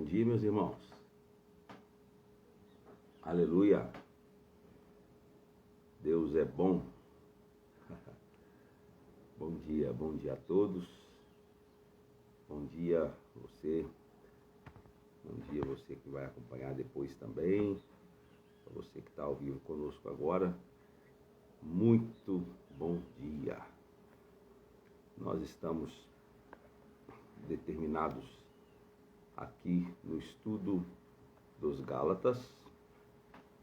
dia, meus irmãos. Aleluia. Deus é bom. Bom dia a todos. Bom dia você. Bom dia você que vai acompanhar depois também. Para você que está ao vivo conosco agora. Muito bom dia. Nós estamos determinados aqui no estudo dos Gálatas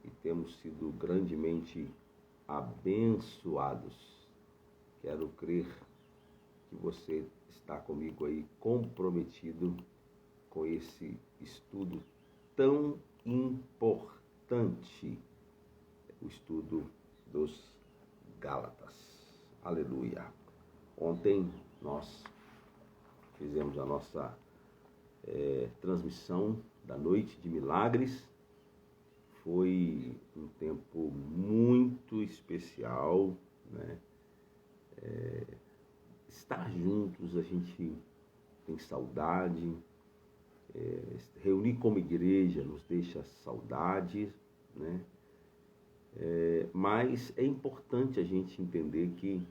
e temos sido grandemente abençoados. Quero crer que você está comigo aí comprometido com esse estudo tão importante, o estudo dos Gálatas. Aleluia. Ontem nós fizemos a nossa transmissão da Noite de Milagres. Foi um tempo muito especial, né? Estar juntos, a gente tem saudade, reunir como igreja nos deixa saudade, né? Mas é importante a gente entender que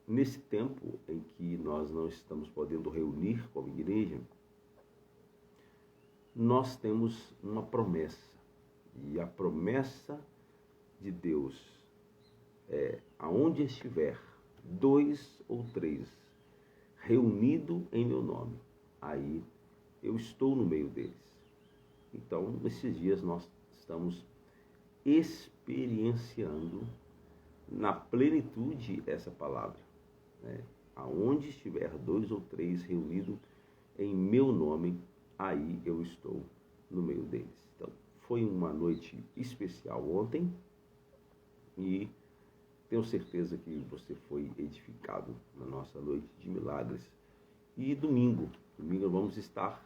nesse tempo em que nós não estamos podendo reunir como igreja, nós temos uma promessa. E a promessa de Deus é: aonde estiver 2 ou 3 reunidos em meu nome, aí eu estou no meio deles. Então, nesses dias nós estamos experienciando na plenitude essa palavra, né? Aonde estiver 2 ou 3 reunidos em meu nome, aí eu estou no meio deles. Então, foi uma noite especial ontem e tenho certeza que você foi edificado na nossa Noite de Milagres. E domingo vamos estar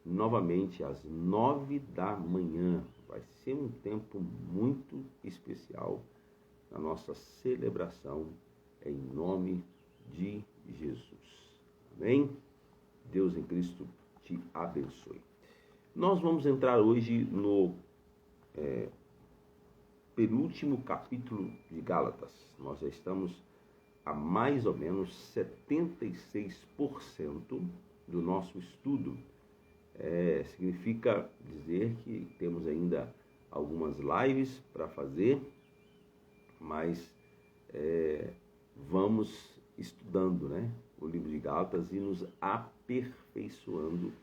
novamente às 9 da manhã. Vai ser um tempo muito especial na nossa celebração em nome de Jesus. Amém? Deus em Cristo te abençoe. Nós vamos entrar hoje no penúltimo capítulo de Gálatas. Nós já estamos a mais ou menos 76% do nosso estudo. Significa dizer que temos ainda algumas lives para fazer, mas vamos estudando, né, o livro de Gálatas e nos aperfeiçoando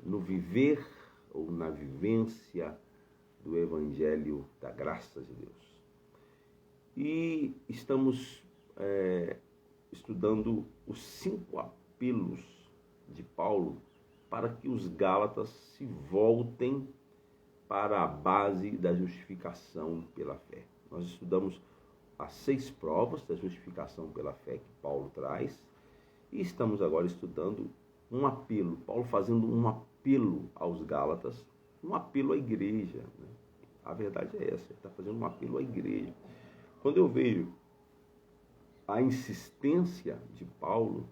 no viver ou na vivência do Evangelho da graça de Deus. E estamos estudando os 5 apelos de Paulo para que os Gálatas se voltem para a base da justificação pela fé. Nós estudamos as 6 provas da justificação pela fé que Paulo traz e estamos agora estudando um apelo, Paulo fazendo um apelo aos Gálatas, um apelo à igreja, né? A verdade é essa, ele está fazendo um apelo à igreja. Quando eu vejo a insistência de Paulo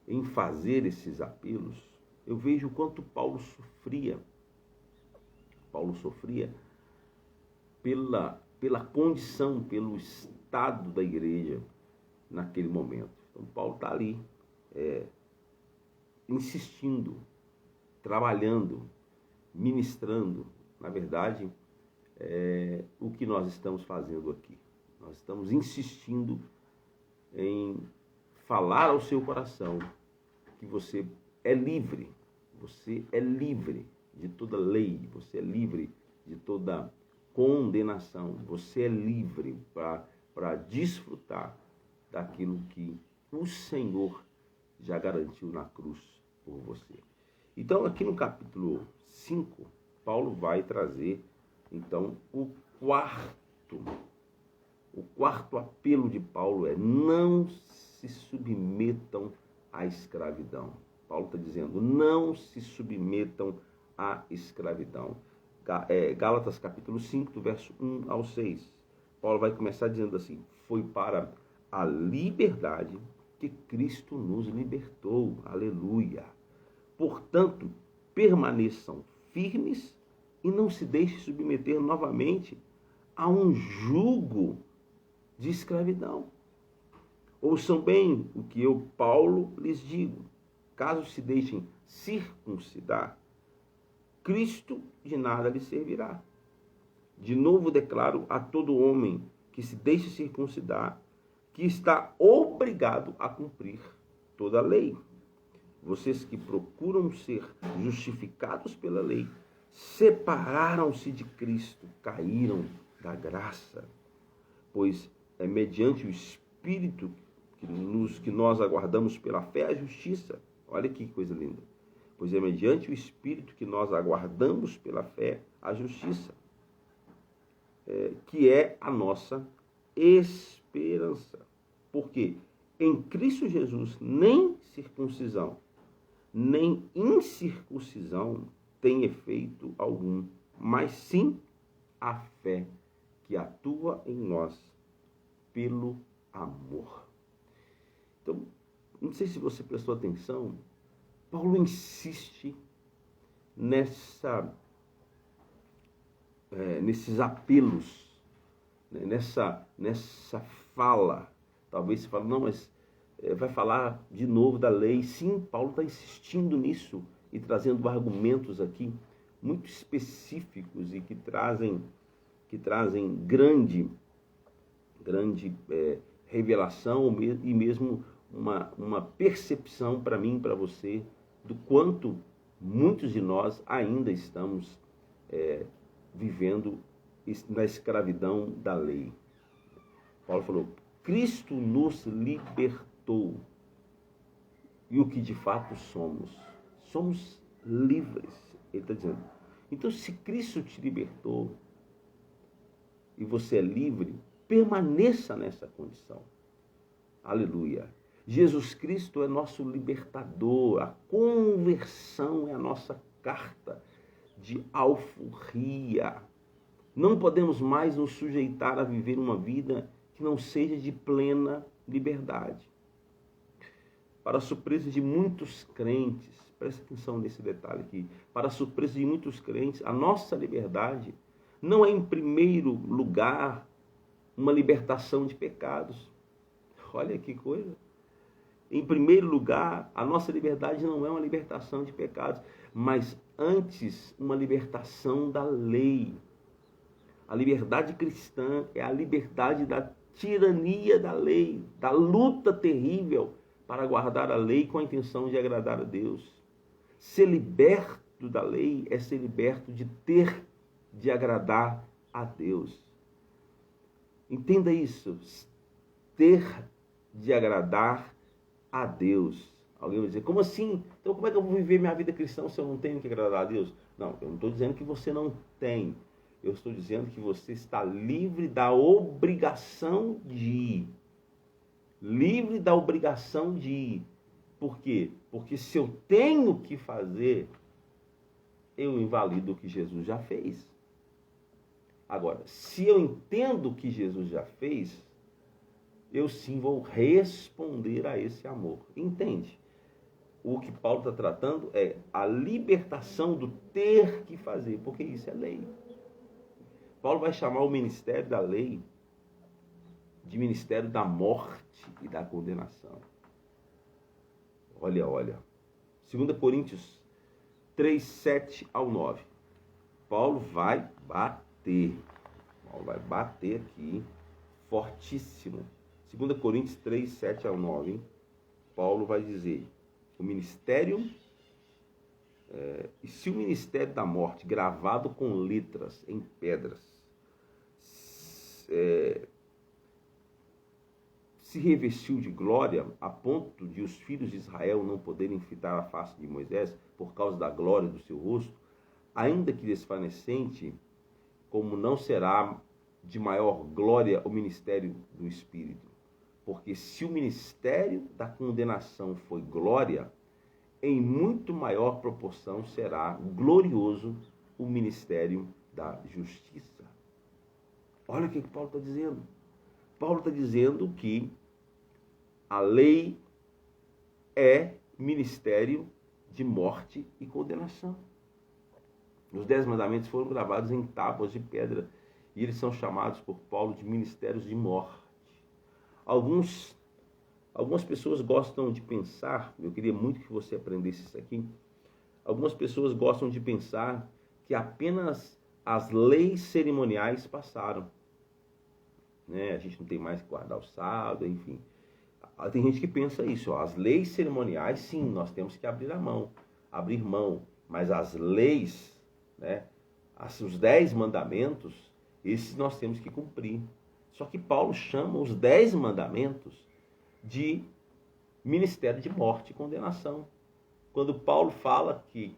em fazer esses apelos, eu vejo o quanto Paulo sofria. Paulo sofria pela condição, pelo estado da igreja naquele momento. Então Paulo está ali, insistindo, trabalhando, ministrando. Na verdade, o que nós estamos fazendo aqui. Nós estamos insistindo em falar ao seu coração que você é livre de toda lei, você é livre de toda condenação, você é livre para desfrutar daquilo que o Senhor já garantiu na cruz por você. Então, aqui no capítulo 5, Paulo vai trazer, então, o quarto apelo de Paulo é: não se submetam à escravidão. Paulo está dizendo: não se submetam à escravidão. Gálatas capítulo 5, do verso 1 ao 6. Paulo vai começar dizendo assim: foi para a liberdade que Cristo nos libertou. Aleluia. Portanto, permaneçam firmes e não se deixem submeter novamente a um jugo de escravidão. Ouçam bem o que eu, Paulo, lhes digo. Caso se deixem circuncidar, Cristo de nada lhes servirá. De novo declaro a todo homem que se deixe circuncidar, que está obrigado a cumprir toda a lei. Vocês que procuram ser justificados pela lei, separaram-se de Cristo, caíram da graça. Pois é mediante o Espírito que nós aguardamos pela fé a justiça. Olha que coisa linda. Pois é mediante o Espírito que nós aguardamos pela fé a justiça, que é a nossa esperança. Porque em Cristo Jesus nem circuncisão, nem incircuncisão tem efeito algum, mas sim a fé que atua em nós pelo amor. Então, não sei se você prestou atenção, Paulo insiste nesses apelos, né, nessa fala. Talvez você fale, não, mas vai falar de novo da lei. Sim, Paulo está insistindo nisso e trazendo argumentos aqui muito específicos e que trazem grande revelação e mesmo uma percepção para mim e para você do quanto muitos de nós ainda estamos vivendo na escravidão da lei. Paulo falou, Cristo nos libertou. E o que de fato somos? Somos livres. Ele está dizendo. Então, se Cristo te libertou e você é livre, permaneça nessa condição. Aleluia. Jesus Cristo é nosso libertador. A conversão é a nossa carta de alforria. Não podemos mais nos sujeitar a viver uma vida que não seja de plena liberdade. Para a surpresa de muitos crentes, presta atenção nesse detalhe aqui, para a surpresa de muitos crentes, a nossa liberdade não é, em primeiro lugar, uma libertação de pecados. Olha que coisa. Em primeiro lugar, a nossa liberdade não é uma libertação de pecados, mas antes uma libertação da lei. A liberdade cristã é a liberdade da tirania da lei, da luta terrível para guardar a lei com a intenção de agradar a Deus. Ser liberto da lei é ser liberto de agradar a Deus. Entenda isso. Ter de agradar a Deus. Alguém vai dizer, como assim? Então como é que eu vou viver minha vida cristã se eu não tenho que agradar a Deus? Não, eu não estou dizendo que você não tem. Eu estou dizendo que você está livre da obrigação de ir. Livre da obrigação de ir. Por quê? Porque se eu tenho que fazer, eu invalido o que Jesus já fez. Agora, se eu entendo o que Jesus já fez, eu sim vou responder a esse amor. Entende? O que Paulo está tratando é a libertação do ter que fazer, porque isso é lei. Paulo vai chamar o ministério da lei de ministério da morte e da condenação. Olha. 2 Coríntios 3, 7 ao 9. Paulo vai bater. Paulo vai bater aqui fortíssimo. 2 Coríntios 3, 7 ao 9. Paulo vai dizer, o ministério... e se o ministério da morte, gravado com letras em pedras, se revestiu de glória a ponto de os filhos de Israel não poderem fitar a face de Moisés por causa da glória do seu rosto, ainda que desvanecente, como não será de maior glória o ministério do Espírito? Porque se o ministério da condenação foi glória, em muito maior proporção será glorioso o ministério da justiça. Olha o que Paulo está dizendo. Paulo está dizendo que a lei é ministério de morte e condenação. Os 10 mandamentos foram gravados em tábuas de pedra e eles são chamados por Paulo de ministérios de morte. Algumas pessoas gostam de pensar, eu queria muito que você aprendesse isso aqui, algumas pessoas gostam de pensar que apenas as leis cerimoniais passaram. Né? A gente não tem mais que guardar o sábado, enfim. Tem gente que pensa isso, ó, as leis cerimoniais, sim, nós temos que abrir mão, mas as leis, né, os 10 mandamentos, esses nós temos que cumprir. Só que Paulo chama os 10 mandamentos de ministério de morte e condenação. Quando Paulo fala que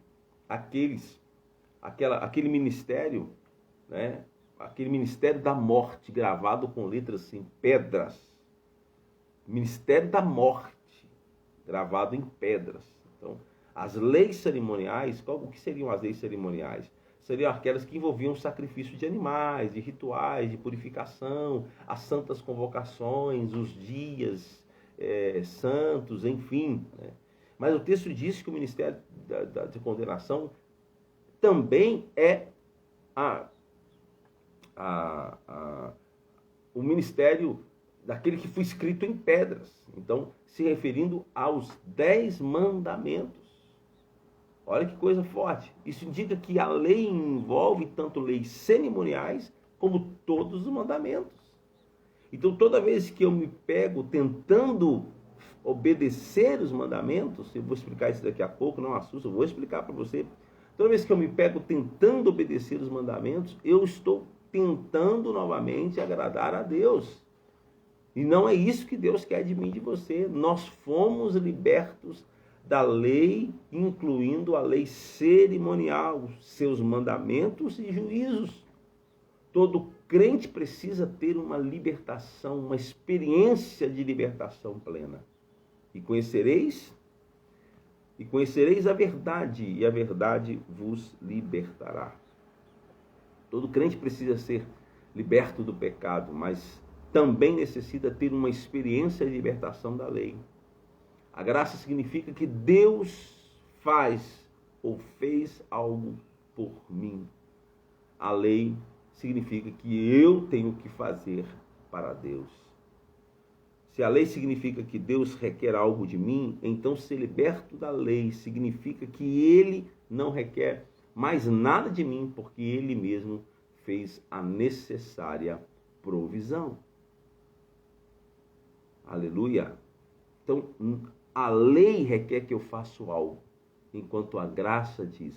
aquele ministério, né, aquele ministério da morte, gravado com letras assim, pedras, ministério da morte, gravado em pedras. Então, as leis cerimoniais, o que seriam as leis cerimoniais? Seriam aquelas que envolviam o sacrifício de animais, de rituais, de purificação, as santas convocações, os dias santos, enfim. Né? Mas o texto diz que o ministério de condenação também é o ministério daquele que foi escrito em pedras. Então, se referindo aos 10 mandamentos. Olha que coisa forte. Isso indica que a lei envolve tanto leis cerimoniais como todos os mandamentos. Então, toda vez que eu me pego tentando obedecer os mandamentos, eu vou explicar isso daqui a pouco, não assusta, eu vou explicar para você. Toda vez que eu me pego tentando obedecer os mandamentos, eu estou tentando novamente agradar a Deus. E não é isso que Deus quer de mim e de você. Nós fomos libertos da lei, incluindo a lei cerimonial, seus mandamentos e juízos. Todo crente precisa ter uma libertação, uma experiência de libertação plena. E conhecereis a verdade, e a verdade vos libertará. Todo crente precisa ser liberto do pecado, mas também necessita ter uma experiência de libertação da lei. A graça significa que Deus faz ou fez algo por mim. A lei significa que eu tenho que fazer para Deus. Se a lei significa que Deus requer algo de mim, então ser liberto da lei significa que Ele não requer mais nada de mim, porque Ele mesmo fez a necessária provisão. Aleluia! Então, a lei requer que eu faça algo, enquanto a graça diz,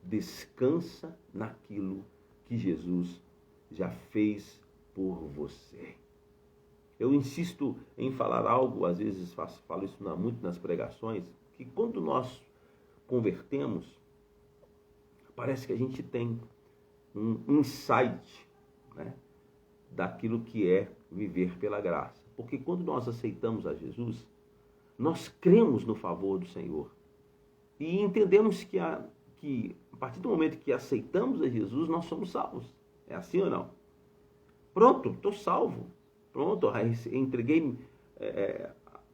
descansa naquilo que Jesus já fez por você. Eu insisto em falar algo, às vezes falo isso muito nas pregações, que quando nós convertemos, parece que a gente tem um insight, né, daquilo que é viver pela graça. Porque quando nós aceitamos a Jesus, nós cremos no favor do Senhor. E entendemos que a partir do momento que aceitamos a Jesus, nós somos salvos. É assim ou não? Pronto, estou salvo. Pronto, entreguei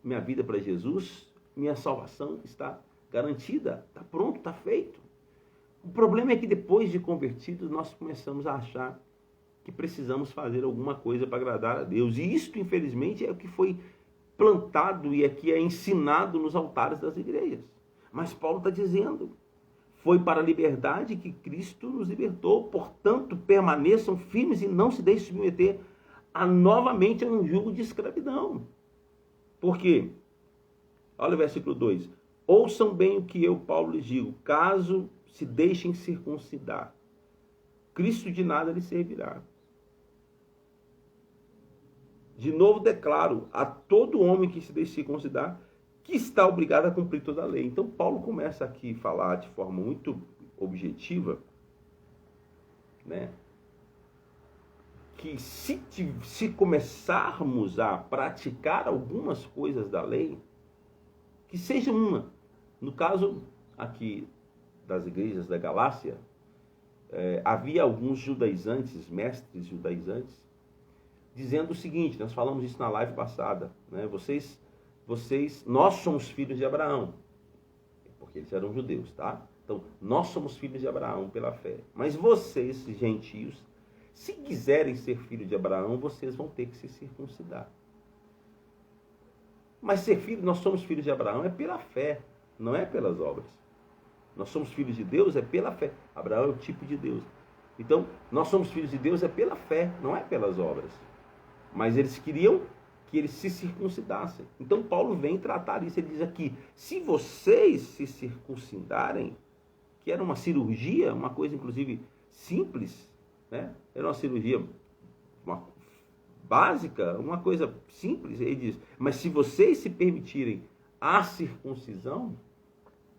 minha vida para Jesus, minha salvação está garantida, está pronto, está feito. O problema é que depois de convertidos, nós começamos a achar que precisamos fazer alguma coisa para agradar a Deus. E isto, infelizmente, é o que foi plantado e aqui é ensinado nos altares das igrejas. Mas Paulo está dizendo, foi para a liberdade que Cristo nos libertou, portanto, permaneçam firmes e não se deixem submeter novamente a um jugo de escravidão. Por quê? Olha o versículo 2. Ouçam bem o que eu, Paulo, lhes digo. Caso se deixem circuncidar, Cristo de nada lhes servirá. De novo declaro a todo homem que se deixe circuncidar que está obrigado a cumprir toda a lei. Então Paulo começa aqui a falar de forma muito objetiva, né? Que se começarmos a praticar algumas coisas da lei, que seja uma. No caso aqui das igrejas da Galácia, havia alguns judaizantes, mestres judaizantes, dizendo o seguinte, nós falamos isso na live passada, né? Vocês nós somos filhos de Abraão, porque eles eram judeus, tá? Então, nós somos filhos de Abraão pela fé. Mas vocês, gentios, se quiserem ser filhos de Abraão, vocês vão ter que se circuncidar. Mas nós somos filhos de Abraão é pela fé, não é pelas obras. Nós somos filhos de Deus é pela fé. Abraão é o tipo de Deus. Então, nós somos filhos de Deus é pela fé, não é pelas obras. Mas eles queriam que eles se circuncidassem. Então, Paulo vem tratar isso. Ele diz aqui, se vocês se circuncidarem, que era uma cirurgia, uma coisa, inclusive, simples, né? Era uma cirurgia básica, uma coisa simples. Ele diz, mas se vocês se permitirem a circuncisão,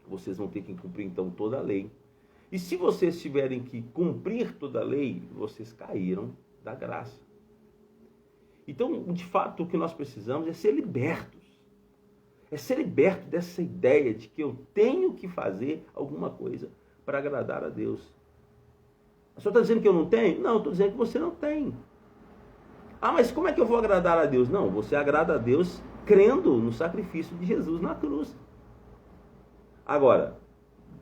vocês vão ter que cumprir, então, toda a lei. E se vocês tiverem que cumprir toda a lei, vocês caíram da graça. Então, de fato, o que nós precisamos é ser libertos. É ser liberto dessa ideia de que eu tenho que fazer alguma coisa para agradar a Deus. A senhora está dizendo que eu não tenho? Não, estou dizendo que você não tem. Ah, mas como é que eu vou agradar a Deus? Não, você agrada a Deus crendo no sacrifício de Jesus na cruz. Agora,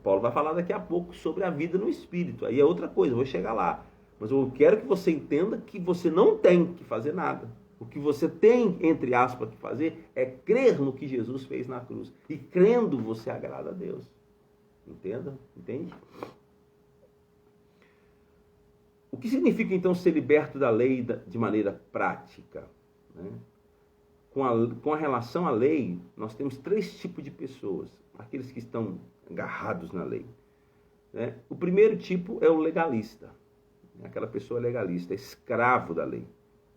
Paulo vai falar daqui a pouco sobre a vida no Espírito. Aí é outra coisa, eu vou chegar lá. Mas eu quero que você entenda que você não tem que fazer nada. O que você tem, entre aspas, que fazer é crer no que Jesus fez na cruz. E crendo, você agrada a Deus. Entenda? Entende? O que significa, então, ser liberto da lei de maneira prática? Né? Com a relação à lei, nós temos 3 tipos de pessoas. Aqueles que estão agarrados na lei. Né? O primeiro tipo é o legalista. Aquela pessoa legalista, escravo da lei.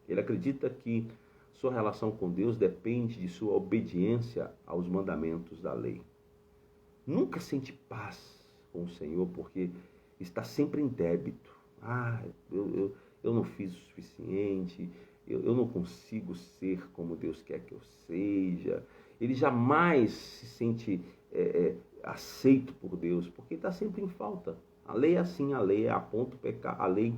Ele acredita que sua relação com Deus depende de sua obediência aos mandamentos da lei. Nunca sente paz com o Senhor porque está sempre em débito. Ah, eu não fiz o suficiente, eu não consigo ser como Deus quer que eu seja. Ele jamais se sente aceito por Deus, porque está sempre em falta. A lei é assim, a lei aponta o pecado, a lei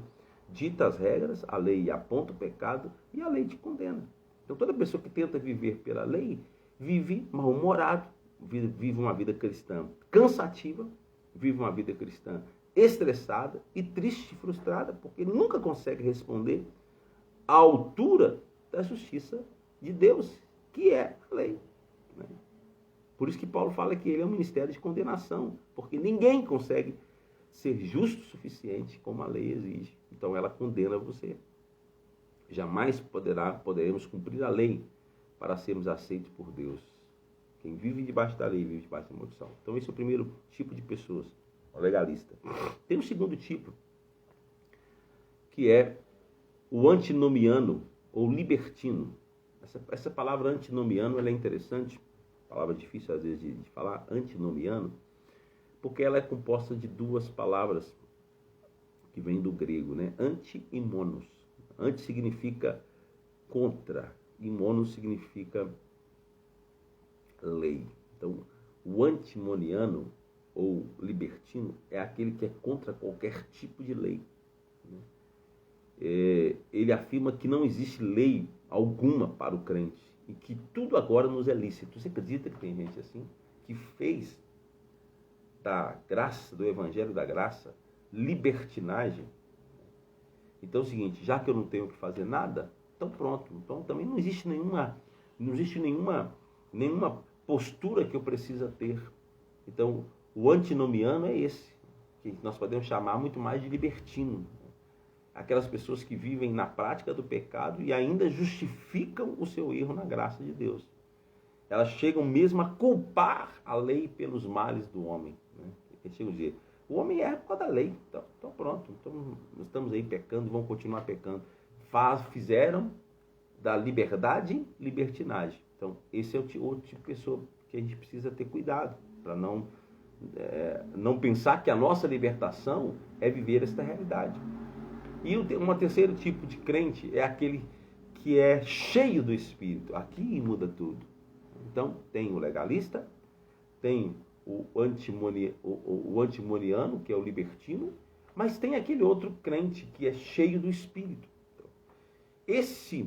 dita as regras, a lei aponta o pecado e a lei te condena. Então toda pessoa que tenta viver pela lei vive mal-humorado, vive uma vida cristã cansativa, vive uma vida cristã estressada e triste e frustrada, porque nunca consegue responder à altura da justiça de Deus, que é a lei. Né? Por isso que Paulo fala que ele é um ministério de condenação, porque ninguém consegue ser justo o suficiente como a lei exige. Então ela condena você. Jamais poderemos cumprir a lei para sermos aceitos por Deus. Quem vive debaixo da lei vive debaixo da maldição. Então esse é o primeiro tipo de pessoas, o legalista. Tem um segundo tipo, que é o antinomiano ou libertino. Essa palavra antinomiano ela é interessante, palavra difícil às vezes de falar, antinomiano, porque ela é composta de 2 palavras que vêm do grego, né? Anti e monos. Anti significa contra e monos significa lei. Então, o antimoniano ou libertino é aquele que é contra qualquer tipo de lei. Né? Ele afirma que não existe lei alguma para o crente e que tudo agora nos é lícito. Você acredita que tem gente assim que fez da graça, do evangelho da graça, libertinagem? Então é o seguinte, já que eu não tenho que fazer nada, então pronto. Então também não existe nenhuma postura que eu precisa ter. Então o antinomiano é esse, que nós podemos chamar muito mais de libertino. Aquelas pessoas que vivem na prática do pecado e ainda justificam o seu erro na graça de Deus. Elas chegam mesmo a culpar a lei pelos males do homem. Eles chegam a dizer, o homem erra por causa da lei. Então pronto, então, nós estamos aí pecando, vamos continuar pecando. Fizeram da liberdade libertinagem. Então esse é o outro tipo de pessoa que a gente precisa ter cuidado, para não pensar que a nossa libertação é viver esta realidade. E um terceiro tipo de crente é aquele que é cheio do Espírito. Aqui muda tudo. Então, tem o legalista, tem o antimoniano, que é o libertino, mas tem aquele outro crente que é cheio do Espírito. Esse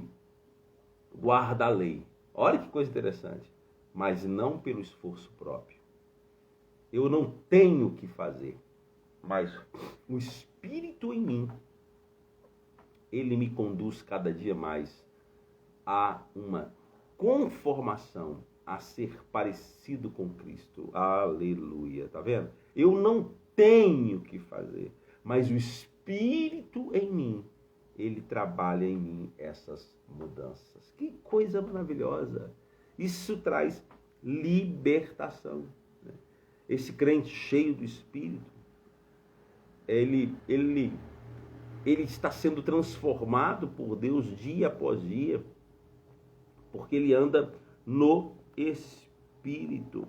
guarda a lei. Olha que coisa interessante. mas não pelo esforço próprio. Eu não tenho que fazer, mas o Espírito em mim, ele me conduz cada dia mais a uma conformação, a ser parecido com Cristo. Aleluia, tá vendo? Eu não tenho que fazer, mas o Espírito em mim, ele trabalha em mim essas mudanças. Que coisa maravilhosa! Isso traz libertação, né? Esse crente cheio do Espírito, ele está sendo transformado por Deus dia após dia, porque ele anda no Espírito.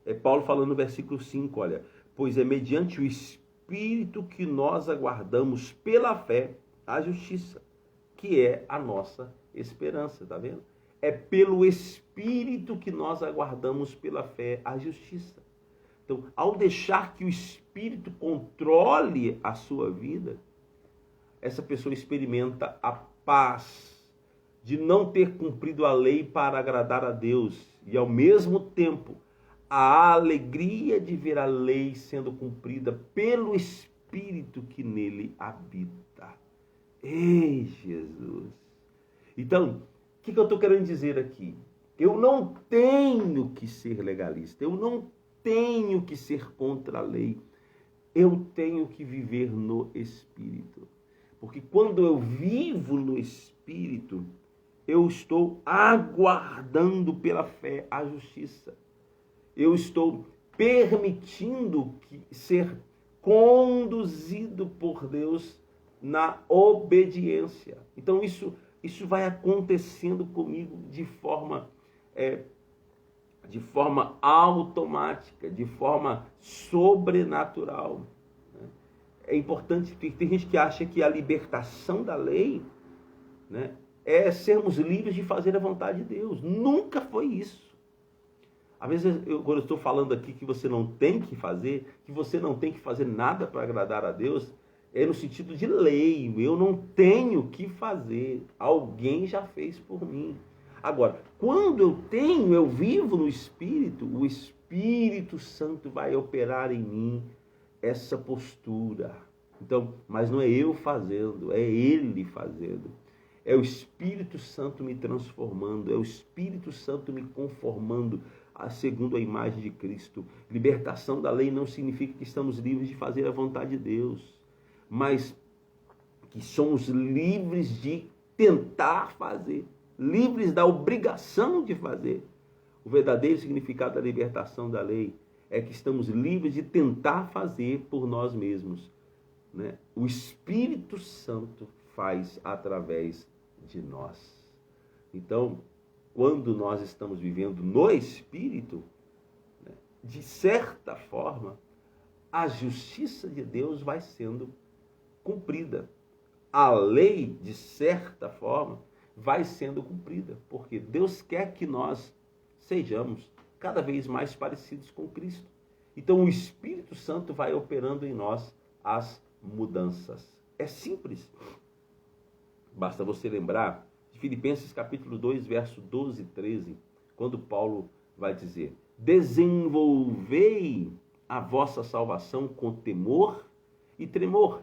É Paulo falando no versículo 5, olha, pois é mediante o Espírito que nós aguardamos pela fé a justiça, que é a nossa esperança, tá vendo? É pelo Espírito que nós aguardamos pela fé a justiça. Então, ao deixar que o Espírito controle a sua vida, essa pessoa experimenta a paz de não ter cumprido a lei para agradar a Deus e, ao mesmo tempo, a alegria de ver a lei sendo cumprida pelo Espírito que nele habita. Ei, Jesus! Então, o que eu estou querendo dizer aqui? Eu não tenho que ser legalista, eu não tenho que ser contra a lei, eu tenho que viver no Espírito. Porque quando eu vivo no Espírito, eu estou aguardando pela fé a justiça. Eu estou permitindo ser conduzido por Deus na obediência. Então isso vai acontecendo comigo de forma automática, de forma sobrenatural. É importante, porque tem gente que acha que a libertação da lei, né, é sermos livres de fazer a vontade de Deus. Nunca foi isso. Às vezes, quando eu estou falando aqui que você não tem que fazer, que você não tem que fazer nada para agradar a Deus, é no sentido de lei. Eu não tenho que fazer. Alguém já fez por mim. Agora, quando eu vivo no Espírito, o Espírito Santo vai operar em mim essa postura. Então, mas não é eu fazendo, é Ele fazendo. É o Espírito Santo me transformando, é o Espírito Santo me conformando segundo a imagem de Cristo. Libertação da lei não significa que estamos livres de fazer a vontade de Deus, mas que somos livres de tentar fazer, livres da obrigação de fazer. O verdadeiro significado da libertação da lei é que estamos livres de tentar fazer por nós mesmos, né? O Espírito Santo faz através de nós. Então, quando nós estamos vivendo no Espírito, né, de certa forma, a justiça de Deus vai sendo cumprida. A lei, de certa forma, vai sendo cumprida, porque Deus quer que nós sejamos cada vez mais parecidos com Cristo. Então, o Espírito Santo vai operando em nós as mudanças. É simples. Basta você lembrar de Filipenses capítulo 2, verso 12 e 13, quando Paulo vai dizer: desenvolvei a vossa salvação com temor e tremor,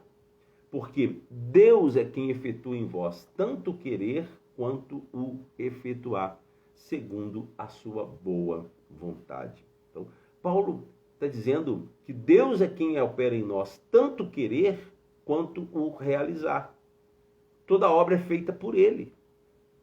porque Deus é quem efetua em vós tanto o querer quanto o efetuar, segundo a sua boa vontade. Então, Paulo está dizendo que Deus é quem opera em nós tanto o querer quanto o realizar. Toda obra é feita por Ele.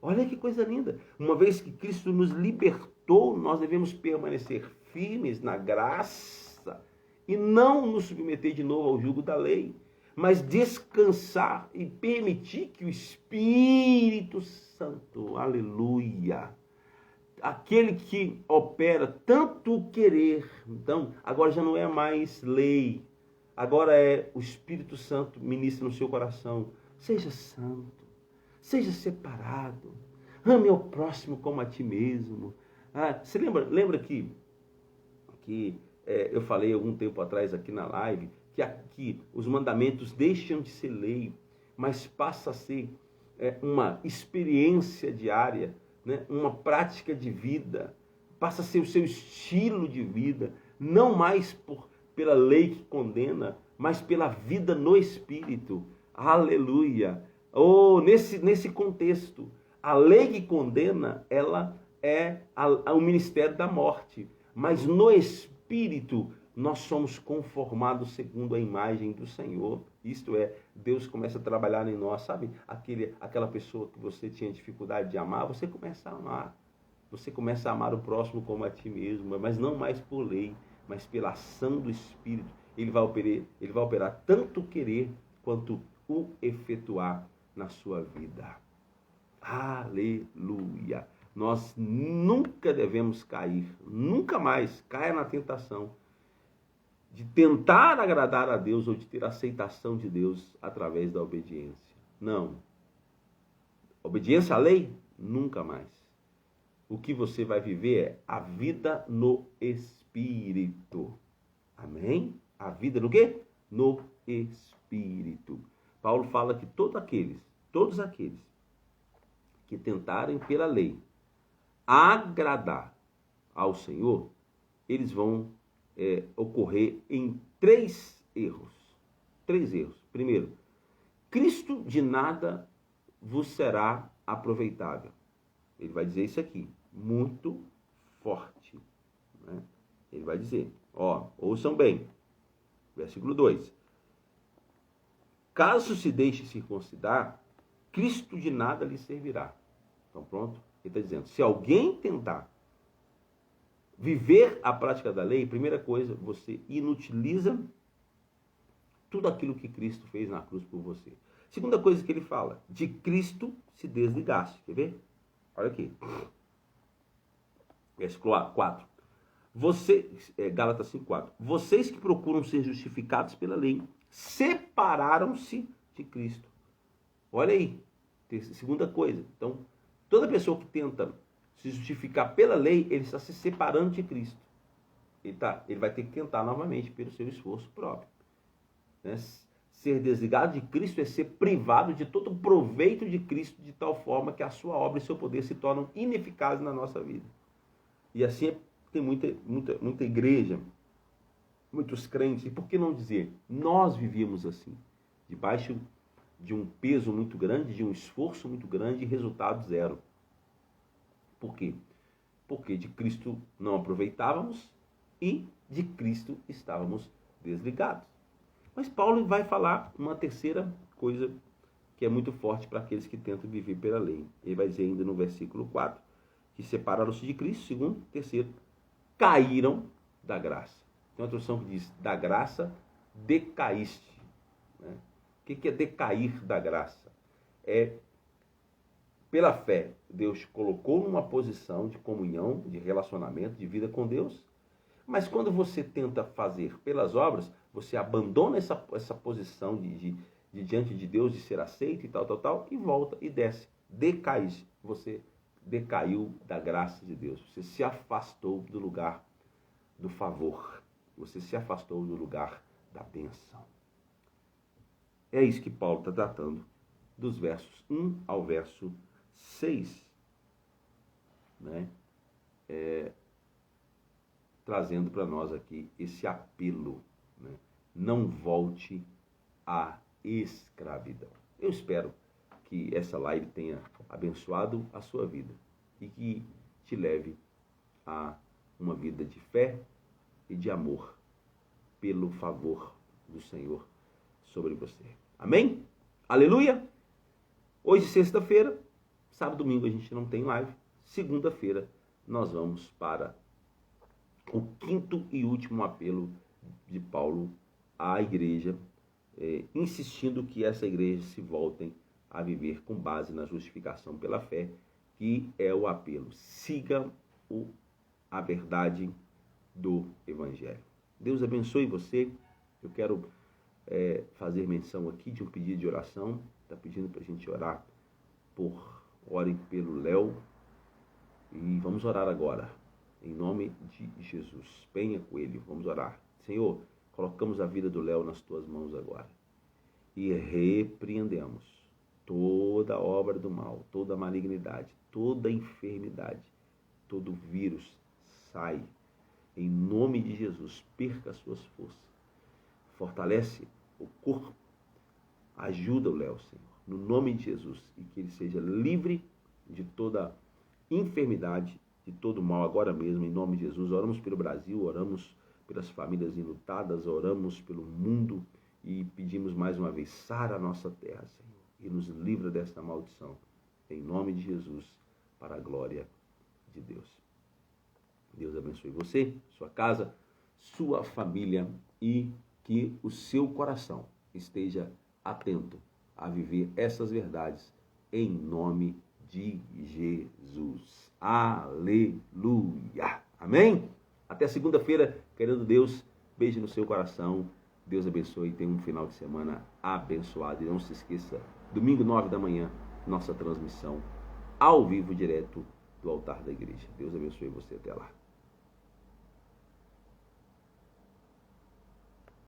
Olha que coisa linda. Uma vez que Cristo nos libertou, nós devemos permanecer firmes na graça e não nos submeter de novo ao jugo da lei, mas descansar e permitir que o Espírito Santo, aleluia, aquele que opera tanto o querer, então agora já não é mais lei, agora é o Espírito Santo ministra no seu coração. Seja santo, seja separado, ame ao próximo como a ti mesmo. Você lembra que eu falei algum tempo atrás aqui na live, que aqui os mandamentos deixam de ser lei, mas passa a ser uma experiência diária, né? Uma prática de vida. passa a ser o seu estilo de vida, não mais pela lei que condena, mas pela vida no Espírito. Aleluia! Oh, nesse contexto, a lei que condena, ela é o ministério da morte, mas no Espírito nós somos conformados segundo a imagem do Senhor. Isto é, Deus começa a trabalhar em nós, sabe? Aquela pessoa que você tinha dificuldade de amar, você começa a amar. Você começa a amar o próximo como a ti mesmo, mas não mais por lei, mas pela ação do Espírito. Ele vai operar tanto o querer quanto o efetuar na sua vida. Aleluia! Nós nunca devemos cair, nunca mais caia na tentação de tentar agradar a Deus ou de ter aceitação de Deus através da obediência. Não. Obediência à lei? Nunca mais. O que você vai viver é a vida no Espírito. Amém? A vida no quê? No Espírito. Paulo fala que todos aqueles que tentarem pela lei agradar ao Senhor, eles vão ocorrer em três erros. Primeiro, Cristo de nada vos será aproveitável. Ele vai dizer isso aqui, muito forte. Né? Ele vai dizer, ouçam bem, versículo 2. Caso se deixe circuncidar, Cristo de nada lhe servirá. Então pronto, ele está dizendo, se alguém tentar viver a prática da lei, primeira coisa, você inutiliza tudo aquilo que Cristo fez na cruz por você. Segunda coisa que ele fala, de Cristo se desligaste. Quer ver? Olha aqui. Versículo 4. Gálatas 5:4. Vocês que procuram ser justificados pela lei, separaram-se de Cristo. Olha aí. Segunda coisa. Então, toda pessoa que tenta se justificar pela lei, ele está se separando de Cristo. Ele vai ter que tentar novamente pelo seu esforço próprio. Né? Ser desligado de Cristo é ser privado de todo o proveito de Cristo, de tal forma que a sua obra e seu poder se tornam ineficazes na nossa vida. E assim tem muita igreja, muitos crentes, e por que não dizer, nós vivíamos assim, debaixo de um peso muito grande, de um esforço muito grande e resultado zero. Por quê? Porque de Cristo não aproveitávamos e de Cristo estávamos desligados. Mas Paulo vai falar uma terceira coisa que é muito forte para aqueles que tentam viver pela lei. Ele vai dizer ainda no versículo 4, que separaram-se de Cristo, segundo, terceiro, caíram da graça. Tem uma tradução que diz, da graça decaíste. Né? O que é decair da graça? É, pela fé, Deus te colocou numa posição de comunhão, de relacionamento, de vida com Deus, mas quando você tenta fazer pelas obras, você abandona essa posição de diante de Deus, de ser aceito e tal, e volta e desce. Decaíste. Você decaiu da graça de Deus. Você se afastou do lugar do favor. Você se afastou do lugar da bênção. É isso que Paulo está tratando dos versos 1 ao verso 6. Né? Trazendo para nós aqui esse apelo. Né? Não volte à escravidão. Eu espero que essa live tenha abençoado a sua vida e que te leve a uma vida de fé e de amor pelo favor do Senhor sobre você. Amém? Aleluia! Hoje, sexta-feira, sábado e domingo a gente não tem live. Segunda-feira nós vamos para o quinto e último apelo de Paulo à igreja, insistindo que essa igreja se voltem a viver com base na justificação pela fé, que é o apelo. Siga a verdade do Evangelho. Deus abençoe você. Eu quero fazer menção aqui de um pedido de oração. Está pedindo para a gente orar orem pelo Léo. E vamos orar agora. Em nome de Jesus. Penha Coelho, vamos orar. Senhor, colocamos a vida do Léo nas tuas mãos agora. E repreendemos toda obra do mal, toda malignidade, toda enfermidade, todo vírus. sai. Em nome de Jesus, perca as suas forças. Fortalece o corpo. Ajuda o Léo, Senhor, no nome de Jesus, e que ele seja livre de toda enfermidade, de todo mal, agora mesmo, em nome de Jesus. Oramos pelo Brasil, oramos pelas famílias enlutadas, oramos pelo mundo e pedimos mais uma vez, sara a nossa terra, Senhor, e nos livra desta maldição, em nome de Jesus, para a glória de Deus. Deus abençoe você, sua casa, sua família e que o seu coração esteja atento a viver essas verdades em nome de Jesus. Aleluia. Amém? Até segunda-feira, querendo Deus, beijo no seu coração. Deus abençoe e tenha um final de semana abençoado. E não se esqueça, domingo 9 da manhã, nossa transmissão ao vivo, direto do altar da igreja. Deus abençoe você. Até lá.